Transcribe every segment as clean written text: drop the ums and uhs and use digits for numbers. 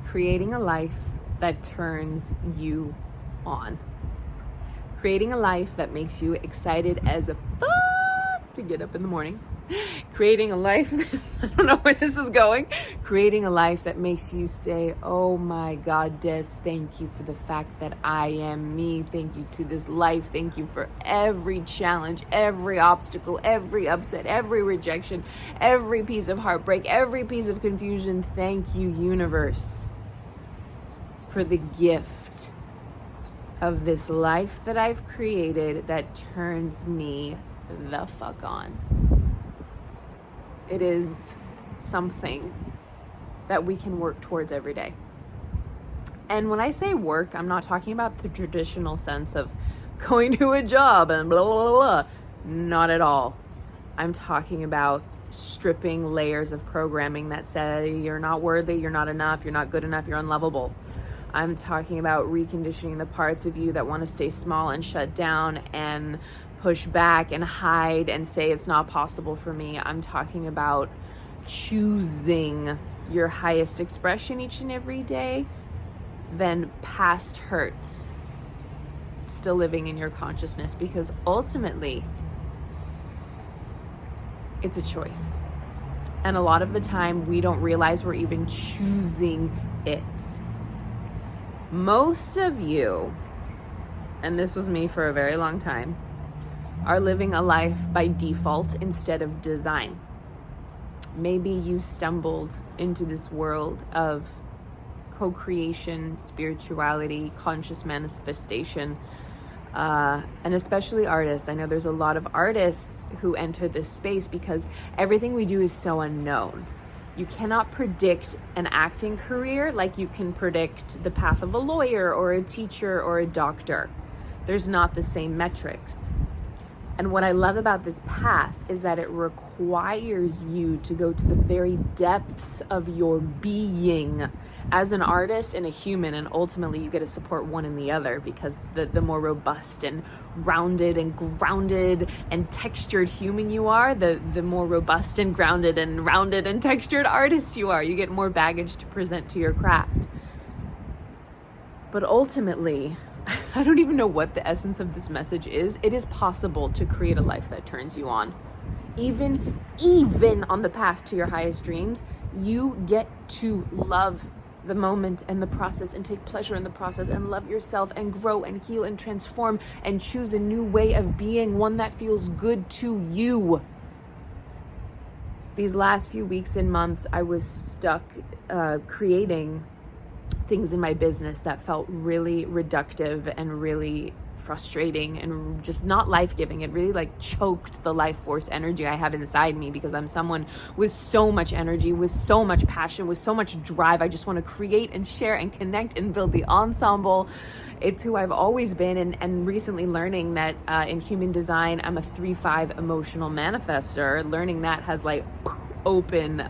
creating a life that turns you on. Creating a life that makes you excited as a fuck to get up in the morning. Creating a life, I don't know where this is going. Creating a life that makes you say, oh my God, Des, thank you for the fact that I am me. Thank you to this life. Thank you for every challenge, every obstacle, every upset, every rejection, every piece of heartbreak, every piece of confusion. Thank you, universe, for the gift of this life that I've created that turns me the fuck on. It is something that we can work towards every day. And when I say work, I'm not talking about the traditional sense of going to a job and blah, blah, blah, blah. Not at all. I'm talking about stripping layers of programming that say you're not worthy, you're not enough, you're not good enough, you're unlovable. I'm talking about reconditioning the parts of you that want to stay small and shut down and push back and hide and say it's not possible for me. I'm talking about choosing your highest expression each and every day, then past hurts still living in your consciousness, because ultimately it's a choice. And a lot of the time we don't realize we're even choosing it. Most of you, and this was me for a very long time, are living a life by default instead of design. Maybe you stumbled into this world of co-creation, spirituality, conscious manifestation, and especially artists. I know there's a lot of artists who enter this space because everything we do is so unknown. You cannot predict an acting career like you can predict the path of a lawyer or a teacher or a doctor. There's not the same metrics. And what I love about this path is that it requires you to go to the very depths of your being as an artist and a human, and ultimately you get to support one and the other, because the more robust and rounded and grounded and textured human you are, the more robust and grounded and rounded and textured artist you are. You get more baggage to present to your craft. But ultimately, I don't even know what the essence of this message is. It is possible to create a life that turns you on. Even on the path to your highest dreams, you get to love the moment and the process and take pleasure in the process and love yourself and grow and heal and transform and choose a new way of being, one that feels good to you. These last few weeks and months, I was stuck creating things in my business that felt really reductive and really frustrating and just not life-giving. It really choked the life force energy I have inside me, because I'm someone with so much energy, with so much passion, with so much drive. I just want to create and share and connect and build the ensemble. It's who I've always been, and recently learning that in human design, I'm a 3-5 emotional manifester. Learning that has opened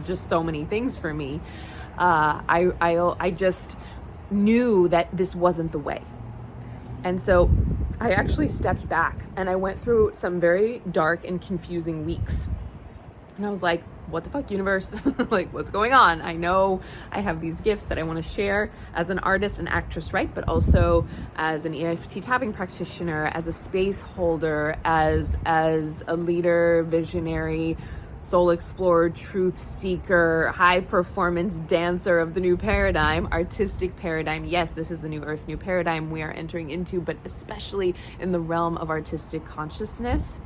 just so many things for me. I just knew that this wasn't the way. And so I actually stepped back and I went through some very dark and confusing weeks. And I was like, what the fuck, universe? What's going on? I know I have these gifts that I want to share as an artist and actress, right? But also as an EFT tapping practitioner, as a space holder, as a leader, visionary, soul explorer, truth seeker, high performance dancer of the new paradigm, artistic paradigm. Yes, this is the new earth, new paradigm we are entering into, but especially in the realm of artistic consciousness.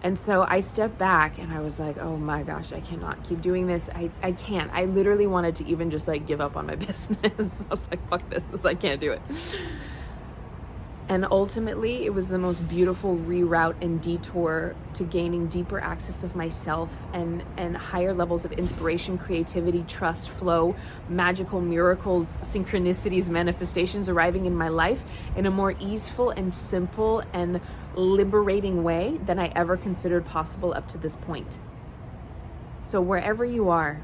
And so I stepped back and I was like, oh my gosh, I cannot keep doing this. I can't. I literally wanted to even just give up on my business. I was like, fuck this, I can't do it. And ultimately, it was the most beautiful reroute and detour to gaining deeper access of myself and higher levels of inspiration, creativity, trust, flow, magical miracles, synchronicities, manifestations arriving in my life in a more easeful and simple and liberating way than I ever considered possible up to this point. So wherever you are,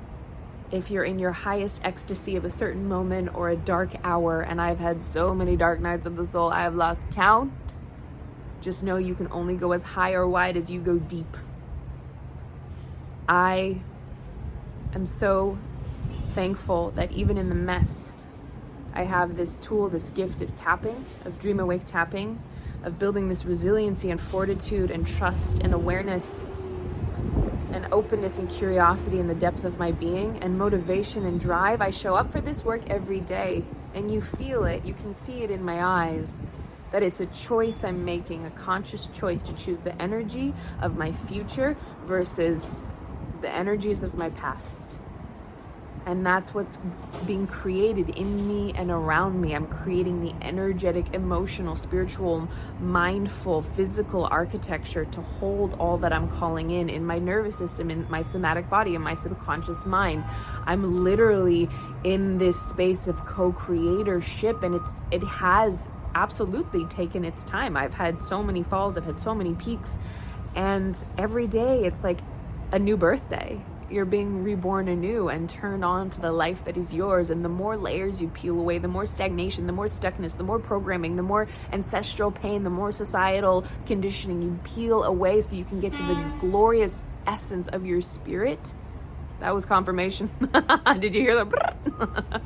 if you're in your highest ecstasy of a certain moment or a dark hour, and I've had so many dark nights of the soul, I have lost count, just know you can only go as high or wide as you go deep. I am so thankful that even in the mess, I have this tool, this gift of tapping, of dream awake tapping, of building this resiliency and fortitude and trust and awareness and openness and curiosity in the depth of my being and motivation and drive. I show up for this work every day, and you feel it, you can see it in my eyes, that it's a choice I'm making, a conscious choice to choose the energy of my future versus the energies of my past. And that's what's being created in me and around me. I'm creating the energetic, emotional, spiritual, mindful, physical architecture to hold all that I'm calling in my nervous system, in my somatic body, in my subconscious mind. I'm literally in this space of co-creatorship, and it has absolutely taken its time. I've had so many falls, I've had so many peaks, and every day it's like a new birthday. You're being reborn anew and turned on to the life that is yours. And the more layers you peel away, the more stagnation, the more stuckness, the more programming, the more ancestral pain, the more societal conditioning you peel away so you can get to the glorious essence of your spirit. That was confirmation. Did you hear that?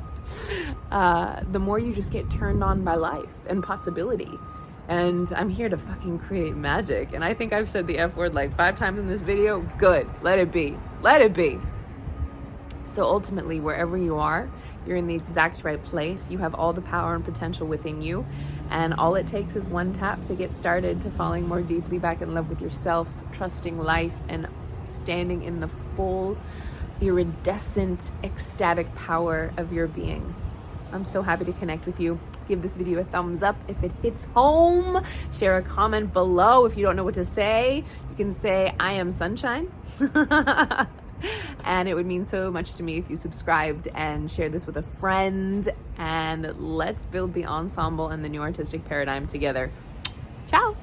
The more you just get turned on by life and possibility. And I'm here to fucking create magic. And I think I've said the F word like 5 times in this video. Good. Let it be. Let it be. So ultimately, wherever you are, you're in the exact right place. You have all the power and potential within you. And all it takes is one tap to get started to falling more deeply back in love with yourself, trusting life, and standing in the full, iridescent, ecstatic power of your being. I'm so happy to connect with you. Give this video a thumbs up if it hits home. Share a comment below. If you don't know what to say, you can say, I am sunshine. And it would mean so much to me if you subscribed and share this with a friend. And let's build the ensemble and the new artistic paradigm together. Ciao.